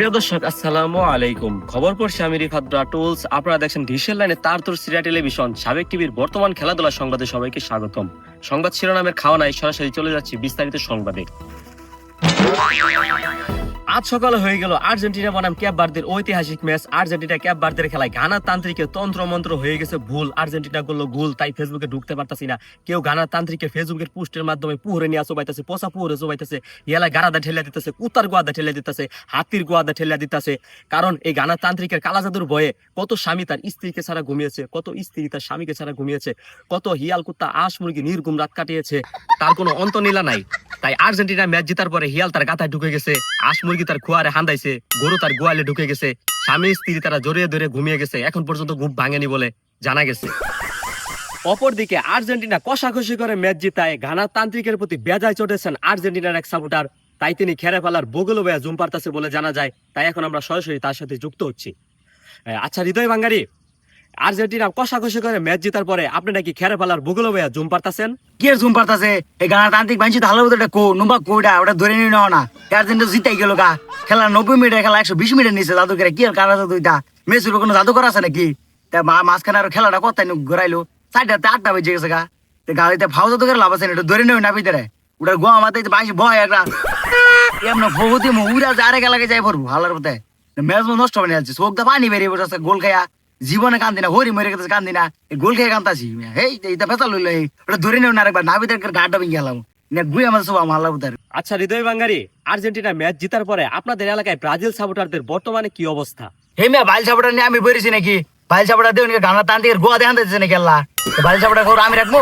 প্রিয় দর্শক, আসসালামু আলাইকুম। খবর পড়ছি আমি রিফাত টুলস। আপনারা দেখছেন ডিজিটাল লাইনে তার তোর সিরিয়া টেলিভিশন সাবেক টিভির বর্তমান খেলাধুলা সংবাদে সবাইকে স্বাগতম। সংবাদ শিরোনামের খাওয়া নাই, সরাসরি চলে যাচ্ছি বিস্তারিত সংবাদে। আজ সকালে হয়ে গেল আর্জেন্টিনা বনাম ক্যাপ ভার্দের ঐতিহাসিক ম্যাচ। আর্জেন্টিনা ক্যাপ ভার্দের খেলায় ঘানার তান্ত্রিকের তন্ত্রমন্ত্র হয়ে গেছে ভুল। আর্জেন্টিনা করলো গোল, তাই ফেসবুকে ঢুকতে পারতাছি না। কেউ ঘানার তান্ত্রিককে ফেসবুকের পোস্টের মাধ্যমে পুহরে নিয়ে চোবাইতেছে, পোষা পুহরে চোবাইতেছে, ইয়ালায় গাড়াদা ঠেলে দিতেছে, কুতার গোয়াদা ঠেলে দিতেছে, হাতির গোয়াদা ঠেলে দিতেছে। কারণ এই ঘানার তান্ত্রিকের কালা জাদুর ভয়ে কত স্বামী তার স্ত্রীকে ছাড়া ঘুমিয়েছে, কত স্ত্রী তার স্বামীকে ছাড়া ঘুমিয়েছে, কত হিয়াল কুত্তা আঁশ মুরগি নির্ঘুম রাত কাটিয়েছে, তার কোনো অন্তনীলা নাই। তাই আর্জেন্টিনা ম্যাচ জেতার পরে হিয়াল তার গাথায় ঢুকে গেছে, আঁশ মুরগি তার খোয়ারে হান্দাইছে, গরু তার গোয়ালে ঢুকে গেছে, স্বামী স্ত্রী তারা জড়িয়ে ধরে ঘুমিয়ে গেছে। এখন পর্যন্ত ঘুম ভাঙেনি বলে জানা গেছে। অপরদিকে আর্জেন্টিনা কষাকষি করে ম্যাচ জিতায় ঘানার তান্ত্রিকের প্রতি বেজায় চটেছেন আর্জেন্টিনার এক সাপোর্টার। তাই তিনি খেরে ফেলার বগল বয়া জুম পারতাছে বলে জানা যায়। তাই এখন আমরা সরাসরি তার সাথে যুক্ত হচ্ছি। আচ্ছা হৃদয় বাঙ্গারি, আর্জেন্টিনা কষাকষি করে ম্যাচ জেতার পরে আপনি নাকি খেরে ফেলার বগল বয়া জুম পারতাছেন? কি আর জুম পারতাছে? এই গানার তান্ত্রিক ভাঙছি তাহলে ওটা কো নুবা কোটা ওটা ধরে নিয়ে নেওয়া না। আর্জেন্টিনা জিতাই গেল গা। খেলা 90 মিনিটের খেলা 120 মিনিট নিছে জাদুকরে। কি আর কারা দুইটা মেসির কোনো জাদুকর আছে নাকি? তা মাঝখানে আর খেলাটা কত ঘুরাইলো, 4টা 8টা বেজে গেছে গা। গাড়িতে ফাউ জাদুকরে লাভ আছে না, এটা ধরে নেই না ভিতরে। ওটার গোয়া মাথায় বাইশি ভয় একটা এমন বহুতি উড়া যারে গেলাকে যাই পড়বো হালার মধ্যে। ম্যাচ নষ্ট হয়ে যাচ্ছে, চোখ দা পানি বেরিয়ে বসে গোল খাইয়া। জীবনে কান্দি না, হরি মরে গেছে কান্দি না, গোল খেয়ে কান্দাছি। হেই এটা ফেসা লইল, ওটা ধরে নেও না আরেকবার, না ভিতরে গাড়টা ভেঙে গেলাম গুই আমার সব হালার মধ্যে। আচ্ছা হৃদয় বাঙ্গারি, আর্জেন্টিনা ম্যাচ জেতার পরে আপনাদের এলাকায় ব্রাজিল সাপোর্টারদের বর্তমানে কি অবস্থা? হে মিয়া বাইল সাপোর্টার নিয়ে আমি বেরিয়েছি নাকি? বাইল সাপোর্টার দিয়ে গানা তান্ত্রিকের গোয়া দেখান দিতেছে নাকি আল্লাহ? বাইল সাপোর্টার খবর আমি রাখবো?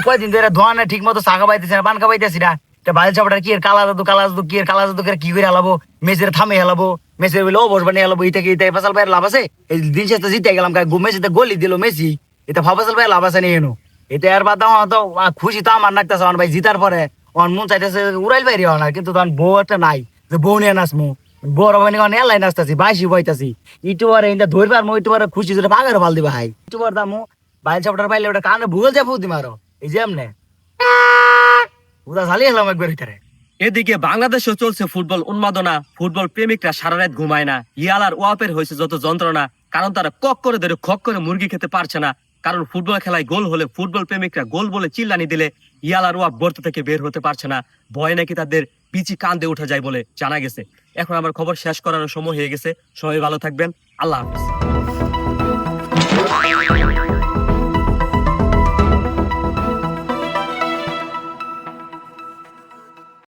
কয়দিন ধরে ধোয়া না, ঠিক মতো শাখা পাইতেছি না, পান খাবাইতেছি না। বাইল সাপোর্টার কি কালা জাদু কি কালা জাদু কি করে হেলাবো? মেসের থামে হেলাবো, মেসের বলে ও বসবানি হেলাবো। ইটাকে ইটা ফেসাল পায়ের লাভ আছে? এই দিন শেষে জিতে গেলাম, মেসিতে গোলি দিল মেসি, এটা ফাফাসাল পায়ের লাভ আছে নি এনো? এটা আর বাদ দাও তো। খুশি তো আমার নাকতেছে ভাই জিতার পরে। আমার মন চাইতেছে উড়াইল বাইরে না, কিন্তু তখন বউ একটা নাই যে বউ নিয়ে নাচমু। বড় ভাই এলাই নাচতেছি, বাইশি বইতাছি। ইটুবার এটা ধরবার মো ইটুবার খুশি যেটা পাগার ভাল দিবা হাই ইটুবার দামো। বাইল সাপোর্টার পাইলে ওটা কানে ভুল যাবো দিম আরো এই যে এমনে উদা ঝালিয়ে এলাম একবার ভিতরে। এদিকে বাংলাদেশেও চলছে ফুটবল উন্মাদনা। ফুটবল প্রেমিকরা সারা রাত ঘুমায় না। ইয়ালার ওয়াপের হয়েছে যত যন্ত্রণা, কারণ তারা কক করে ধরে খক করে মুরগি খেতে পারছে না। কারণ ফুটবল খেলায় গোল হলে ফুটবল প্রেমিকরা গোল বলে চিল্লানি দিলে ইয়ালার ওয়াপ গর্ত থেকে বের হতে পারছে না। ভয় নাকি তাদের পিচি কান্দে উঠে যায় বলে জানা গেছে। এখন আমার খবর শেষ করার সময় হয়ে গেছে। সবাই ভালো থাকবেন, আল্লাহ হাফিজ।